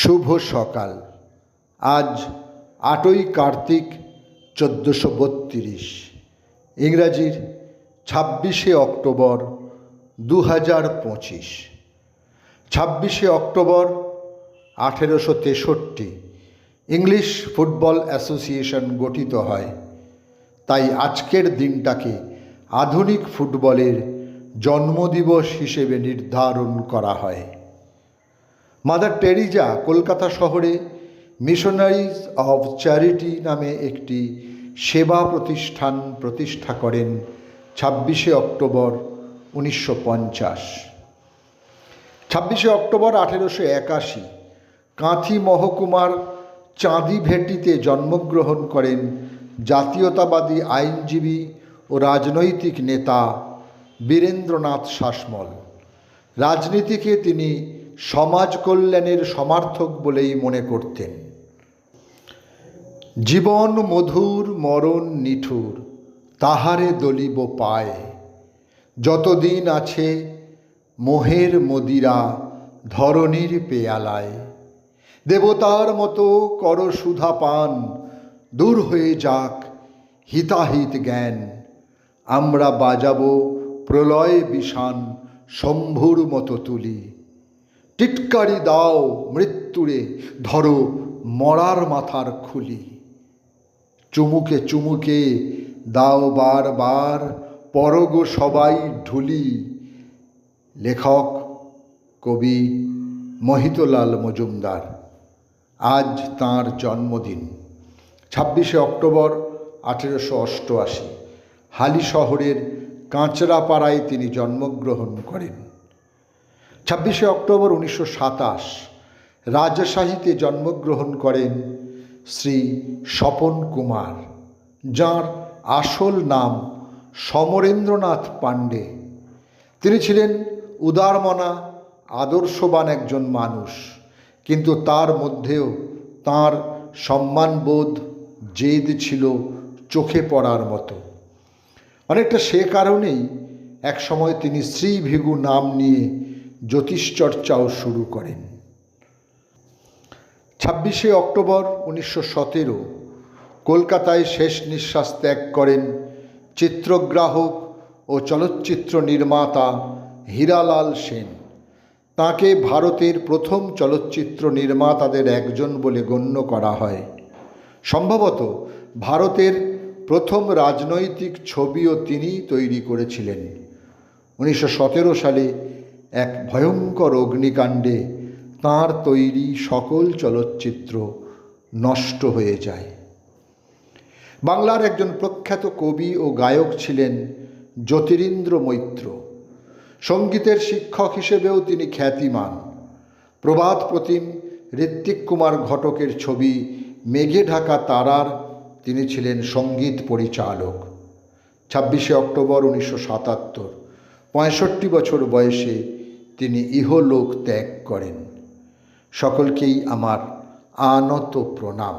শুভ সকাল। আজ 8ই কার্তিক 1432, ইংরাজির 26শে অক্টোবর 2025। 26শে অক্টোবর 1863 ইংলিশ ফুটবল অ্যাসোসিয়েশন গঠিত হয়। তাই আজকের দিনটাকে আধুনিক ফুটবলের জন্মদিবস হিসেবে নির্ধারণ করা হয়। মাদার টেরিজা কলকাতা শহরে মিশনারিজ অব চ্যারিটি নামে একটি সেবা প্রতিষ্ঠান প্রতিষ্ঠা করেন 26শে অক্টোবর 1950। 26শে অক্টোবর 1881 কাঁথি মহকুমার চাঁদিভেটিতে জন্মগ্রহণ করেন জাতীয়তাবাদী আইনজীবী ও রাজনৈতিক নেতা বীরেন্দ্রনাথ শাসমল। রাজনীতিকে তিনি সমাজ কল্যাণের সমার্থক বলেই মনে করতেন। জীবন মধুর মরণ নিঠুর, তাহারে দলিব পায়, যতদিন আছে মোহের মদিরা ধরণীর পেয়ালায়, দেবতার মতো কর সুধা পান, দূর হয়ে যাক হিতাহিত জ্ঞান, আমরা বাজাবো প্রলয় বিষান শম্ভুর মতো তুলি, টিটকারি দাও মৃত্যুরে ধরো মরার মাথার খুলি, চুমুকে চুমুকে দাও বারবার পরগো সবাই ঢুলি। লেখক কবি মহিতলাল মজুমদার। আজ তাঁর জন্মদিন। 26শে অক্টোবর 1888 হালি শহরের কাঁচরাপাড়ায় তিনি জন্মগ্রহণ করেন। 26শে অক্টোবর 1927 রাজশাহীতে জন্মগ্রহণ করেন শ্রী স্বপন কুমার, যাঁর আসল নাম সমরেন্দ্রনাথ পাণ্ডে। তিনি ছিলেন উদারমনা আদর্শবান একজন মানুষ, কিন্তু তার মধ্যেও তাঁর সম্মানবোধ জেদ ছিল চোখে পড়ার মতো। অনেকটা সে কারণেই একসময় তিনি শ্রীভিগু নাম নিয়ে জ্যোতিষচর্চাও শুরু করেন। 26শে অক্টোবর 1917 কলকাতায় শেষ নিঃশ্বাস ত্যাগ করেন চিত্রগ্রাহক ও চলচ্চিত্র নির্মাতা হীরালাল সেন। তাঁকে ভারতের প্রথম চলচ্চিত্র নির্মাতাদের একজন বলে গণ্য করা হয়। সম্ভবত ভারতের প্রথম রাজনৈতিক ছবিও তিনিই তৈরি করেছিলেন। 1917 সালে এক ভয়ঙ্কর অগ্নিকাণ্ডে তাঁর তৈরি সকল চলচ্চিত্র নষ্ট হয়ে যায়। বাংলার একজন প্রখ্যাত কবি ও গায়ক ছিলেন জ্যোতিরিন্দ্র মৈত্র। সঙ্গীতের শিক্ষক হিসেবেও তিনি খ্যাতিমান। প্রভাত প্রতিম ঋত্বিক কুমার ঘটকের ছবি মেঘে ঢাকা তারার তিনি ছিলেন সঙ্গীত পরিচালক। 26শে অক্টোবর 1977 65 বছর বয়সে তিনি ইহলোক ত্যাগ করেন। সকলকেই আমার আনত প্রণাম।